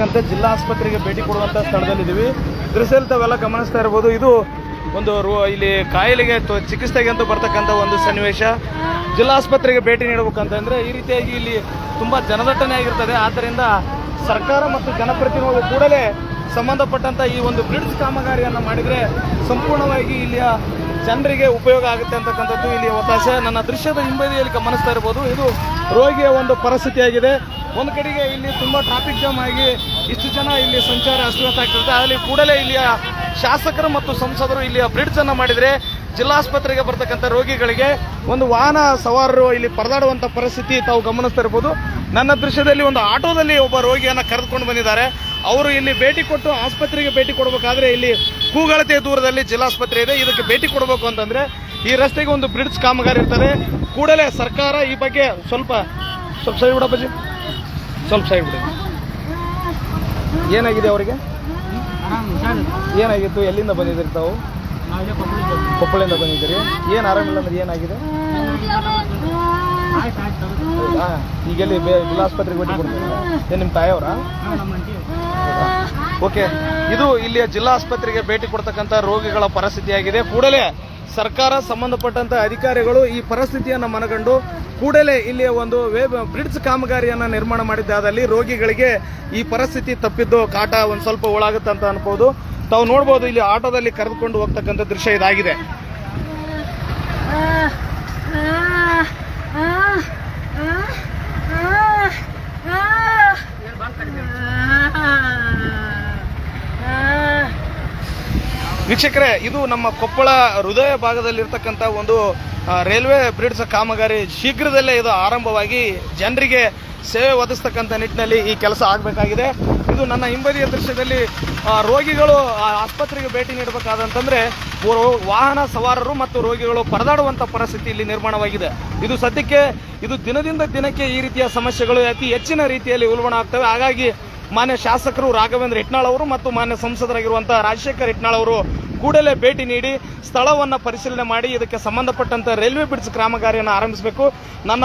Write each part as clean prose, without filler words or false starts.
ಇರತಕ್ಕಂಥ ಜಿಲ್ಲಾ ಆಸ್ಪತ್ರೆಗೆ ಭೇಟಿ ಕೊಡುವಂಥ ಸ್ಥಳದಲ್ಲಿದ್ದೀವಿ. ದೃಶ್ಯದಲ್ಲಿ ತಾವೆಲ್ಲ ಗಮನಿಸ್ತಾ ಇರ್ಬೋದು, ಇದು ಒಂದು ಇಲ್ಲಿ ಕಾಯಿಲೆಗೆ ಚಿಕಿತ್ಸೆಗೆ ಅಂತ ಬರ್ತಕ್ಕಂಥ ಒಂದು ಸನ್ನಿವೇಶ. ಜಿಲ್ಲಾ ಆಸ್ಪತ್ರೆಗೆ ಭೇಟಿ ನೀಡಬೇಕಂತಂದ್ರೆ ಈ ರೀತಿಯಾಗಿ ಇಲ್ಲಿ ತುಂಬ ಜನದಟ್ಟಣೆ ಆಗಿರ್ತದೆ. ಆದ್ದರಿಂದ ಸರ್ಕಾರ ಮತ್ತು ಜನಪ್ರತಿನಿಧಿಗಳು ಕೂಡಲೇ ಸಂಬಂಧಪಟ್ಟಂಥ ಈ ಒಂದು ಬ್ರಿಡ್ಜ್ ಕಾಮಗಾರಿಯನ್ನು ಮಾಡಿದರೆ ಸಂಪೂರ್ಣವಾಗಿ ಇಲ್ಲಿಯ ಜನರಿಗೆ ಉಪಯೋಗ ಆಗುತ್ತೆ ಅಂತಕ್ಕಂಥದ್ದು ಇಲ್ಲಿಯ ಒತ್ತಾಸೆ. ನನ್ನ ದೃಶ್ಯದ ಹಿಂಬದಿಯಲ್ಲಿ ಗಮನಿಸ್ತಾ ಇರ್ಬೋದು, ಇದು ರೋಗಿಯ ಒಂದು ಪರಿಸ್ಥಿತಿಯಾಗಿದೆ. ಒಂದು ಕಡೆಗೆ ಇಲ್ಲಿ ತುಂಬ ಟ್ರಾಫಿಕ್ ಜಾಮ್ ಆಗಿ ಇಷ್ಟು ಜನ ಇಲ್ಲಿ ಸಂಚಾರ ಅಸ್ತವ್ಯಸ್ತ ಆಗ್ತಿರುತ್ತೆ. ಅಲ್ಲಿ ಕೂಡಲೇ ಇಲ್ಲಿಯ ಶಾಸಕರು ಮತ್ತು ಸಂಸದರು ಇಲ್ಲಿಯ ಬ್ರಿಡ್ಜ್ ಅನ್ನು ಮಾಡಿದರೆ ಜಿಲ್ಲಾಸ್ಪತ್ರೆಗೆ ಬರ್ತಕ್ಕಂಥ ರೋಗಿಗಳಿಗೆ ಒಂದು ವಾಹನ ಸವಾರರು ಇಲ್ಲಿ ಪರದಾಡುವಂಥ ಪರಿಸ್ಥಿತಿ ತಾವು ಗಮನಿಸ್ತಾ ಇರ್ಬೋದು. ನನ್ನ ದೃಶ್ಯದಲ್ಲಿ ಒಂದು ಆಟೋದಲ್ಲಿ ಒಬ್ಬ ರೋಗಿಯನ್ನು ಕರೆದುಕೊಂಡು ಬಂದಿದ್ದಾರೆ. ಅವರು ಇಲ್ಲಿ ಭೇಟಿ ಕೊಟ್ಟು ಆಸ್ಪತ್ರೆಗೆ ಭೇಟಿ ಕೊಡಬೇಕಾದ್ರೆ ಇಲ್ಲಿ ಕೂಗಳತೆ ದೂರದಲ್ಲಿ ಜಿಲ್ಲಾಸ್ಪತ್ರೆ ಇದೆ. ಇದಕ್ಕೆ ಭೇಟಿ ಕೊಡಬೇಕು ಅಂತಂದ್ರೆ ಈ ರಸ್ತೆಗೆ ಒಂದು ಬ್ರಿಡ್ಜ್ ಕಾಮಗಾರಿ ಇರ್ತದೆ. ಕೂಡಲೇ ಸರ್ಕಾರ ಈ ಬಗ್ಗೆ ಸ್ವಲ್ಪ ಸೈಡ್ ಬಿಡಪ್ಪಾಜಿ, ಸ್ವಲ್ಪ ಸೈಡ್ ಬಿಡಿ. ಏನಾಗಿದೆ ಅವರಿಗೆ? ಏನಾಗಿತ್ತು? ಎಲ್ಲಿಂದ ಬಂದಿದ್ದೀರಿ ತಾವು? ಕೊಪ್ಪಳಿಂದ ಬಂದಿದ್ದೀರಿ. ಏನು ಆರಾಮಿಲ್ಲ ಅಂದ್ರೆ ಏನಾಗಿದೆ? ಹೌದಾ? ಈಗೆಲ್ಲಿ ಜಿಲ್ಲಾಸ್ಪತ್ರೆಗೆ ಭೇಟಿ ಕೊಡ್ತೀರಾ? ಏನು ನಿಮ್ಮ ತಾಯಿಯವರ? ಓಕೆ, ಇದು ಇಲ್ಲಿಯ ಜಿಲ್ಲಾ ಆಸ್ಪತ್ರೆಗೆ ಭೇಟಿ ಕೊಡ್ತಕ್ಕಂಥ ರೋಗಿಗಳ ಪರಿಸ್ಥಿತಿಯಾಗಿದೆ. ಕೂಡಲೇ ಸರ್ಕಾರ ಸಂಬಂಧಪಟ್ಟಂತ ಅಧಿಕಾರಿಗಳು ಈ ಪರಿಸ್ಥಿತಿಯನ್ನು ಮನಗಂಡು ಕೂಡಲೇ ಇಲ್ಲಿಯ ಒಂದು ಬ್ರಿಡ್ಜ್ ಕಾಮಗಾರಿಯನ್ನು ನಿರ್ಮಾಣ ಮಾಡಿದ್ದಾದಲ್ಲಿ ರೋಗಿಗಳಿಗೆ ಈ ಪರಿಸ್ಥಿತಿ ತಪ್ಪಿದ್ದು ಕಾಟ ಒಂದು ಸ್ವಲ್ಪ ಒಳಾಗುತ್ತೆ ಅಂತ ಅನ್ಬೋದು. ತಾವು ನೋಡ್ಬೋದು, ಇಲ್ಲಿ ಆಟೋದಲ್ಲಿ ಕರೆದುಕೊಂಡು ಹೋಗ್ತಕ್ಕಂಥ ದೃಶ್ಯ ಇದಾಗಿದೆ. ವೀಕ್ಷಕರೇ, ಇದು ನಮ್ಮ ಕೊಪ್ಪಳ ಹೃದಯ ಭಾಗದಲ್ಲಿರ್ತಕ್ಕಂಥ ಒಂದು ರೈಲ್ವೆ ಬ್ರಿಡ್ಜ್ ಕಾಮಗಾರಿ. ಶೀಘ್ರದಲ್ಲೇ ಇದು ಆರಂಭವಾಗಿ ಜನರಿಗೆ ಸೇವೆ ಒದಗಿಸ್ತಕ್ಕಂಥ ನಿಟ್ಟಿನಲ್ಲಿ ಈ ಕೆಲಸ ಆಗಬೇಕಾಗಿದೆ. ಇದು ನನ್ನ ಹಿಂಬದಿಯ ದೃಶ್ಯದಲ್ಲಿ ರೋಗಿಗಳು ಆಸ್ಪತ್ರೆಗೆ ಭೇಟಿ ನೀಡಬೇಕಾದಂತಂದ್ರೆ ವಾಹನ ಸವಾರರು ಮತ್ತು ರೋಗಿಗಳು ಪರದಾಡುವಂಥ ಪರಿಸ್ಥಿತಿ ಇಲ್ಲಿ ನಿರ್ಮಾಣವಾಗಿದೆ. ಇದು ಸದ್ಯಕ್ಕೆ ಇದು ದಿನದಿಂದ ದಿನಕ್ಕೆ ಈ ರೀತಿಯ ಸಮಸ್ಯೆಗಳು ಅತಿ ಹೆಚ್ಚಿನ ರೀತಿಯಲ್ಲಿ ಉಲ್ಬಣ ಆಗ್ತವೆ. ಹಾಗಾಗಿ ಮಾನ್ಯ ಶಾಸಕರು ರಾಘವೇಂದ್ರ ಹಿಟ್ನಾಳ್ ಅವರು ಮತ್ತು ಮಾನ್ಯ ಸಂಸದರಾಗಿರುವಂತಹ ರಾಜಶೇಖರ್ ಹಿಟ್ನಾಳ್ ಅವರು ಕೂಡಲೇ ಭೇಟಿ ನೀಡಿ ಸ್ಥಳವನ್ನು ಪರಿಶೀಲನೆ ಮಾಡಿ ಇದಕ್ಕೆ ಸಂಬಂಧಪಟ್ಟಂತ ರೈಲ್ವೆ ಬ್ರಿಡ್ಜ್ ಕಾಮಗಾರಿಯನ್ನು ಆರಂಭಿಸಬೇಕು. ನನ್ನ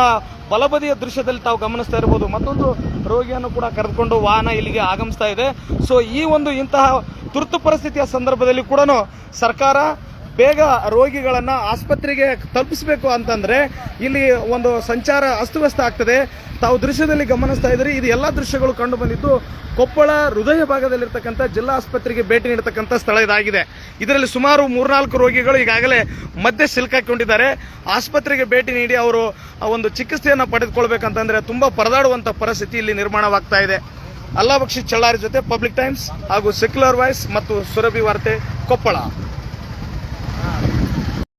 ಬಲಬದಿಯ ದೃಶ್ಯದಲ್ಲಿ ತಾವು ಗಮನಿಸ್ತಾ ಇರಬಹುದು, ಮತ್ತೊಂದು ರೋಗಿಯನ್ನು ಕೂಡ ಕರೆದುಕೊಂಡು ವಾಹನ ಇಲ್ಲಿಗೆ ಆಗಮಿಸ್ತಾ ಇದೆ. ಸೊ ಈ ಒಂದು ಇಂತಹ ತುರ್ತು ಪರಿಸ್ಥಿತಿಯ ಸಂದರ್ಭದಲ್ಲಿ ಕೂಡ ಸರ್ಕಾರ ಬೇಗ ರೋಗಿಗಳನ್ನ ಆಸ್ಪತ್ರೆಗೆ ತಲುಪಿಸಬೇಕು ಅಂತಂದ್ರೆ ಇಲ್ಲಿ ಒಂದು ಸಂಚಾರ ಅಸ್ತವ್ಯಸ್ತ ಆಗ್ತದೆ. ತಾವು ದೃಶ್ಯದಲ್ಲಿ ಗಮನಿಸ್ತಾ ಇದ್ರಿ, ಇದು ಎಲ್ಲ ದೃಶ್ಯಗಳು ಕಂಡು ಬಂದಿದ್ದು ಕೊಪ್ಪಳ ಹೃದಯ ಭಾಗದಲ್ಲಿರ್ತಕ್ಕಂಥ ಜಿಲ್ಲಾ ಆಸ್ಪತ್ರೆಗೆ ಭೇಟಿ ನೀಡತಕ್ಕಂಥ ಸ್ಥಳ ಇದಾಗಿದೆ. ಇದರಲ್ಲಿ ಸುಮಾರು 3-4 ರೋಗಿಗಳು ಈಗಾಗಲೇ ಮಧ್ಯೆ ಸಿಲುಕಾಕೊಂಡಿದ್ದಾರೆ. ಆಸ್ಪತ್ರೆಗೆ ಭೇಟಿ ನೀಡಿ ಅವರು ಒಂದು ಚಿಕಿತ್ಸೆಯನ್ನು ಪಡೆದುಕೊಳ್ಬೇಕಂತಂದ್ರೆ ತುಂಬಾ ಪರದಾಡುವಂತ ಪರಿಸ್ಥಿತಿ ಇಲ್ಲಿ ನಿರ್ಮಾಣವಾಗ್ತಾ ಇದೆ. ಅಲ್ಲಾ ಬಕ್ಷಿ ಚಳ್ಳಾರಿ ಜೊತೆ ಪಬ್ಲಿಕ್ ಟೈಮ್ಸ್ ಹಾಗೂ ಸೆಕ್ಯುಲರ್ ವಾಯ್ಸ್ ಮತ್ತು ಸುರಭಿ ವಾರ್ತೆ, ಕೊಪ್ಪಳ.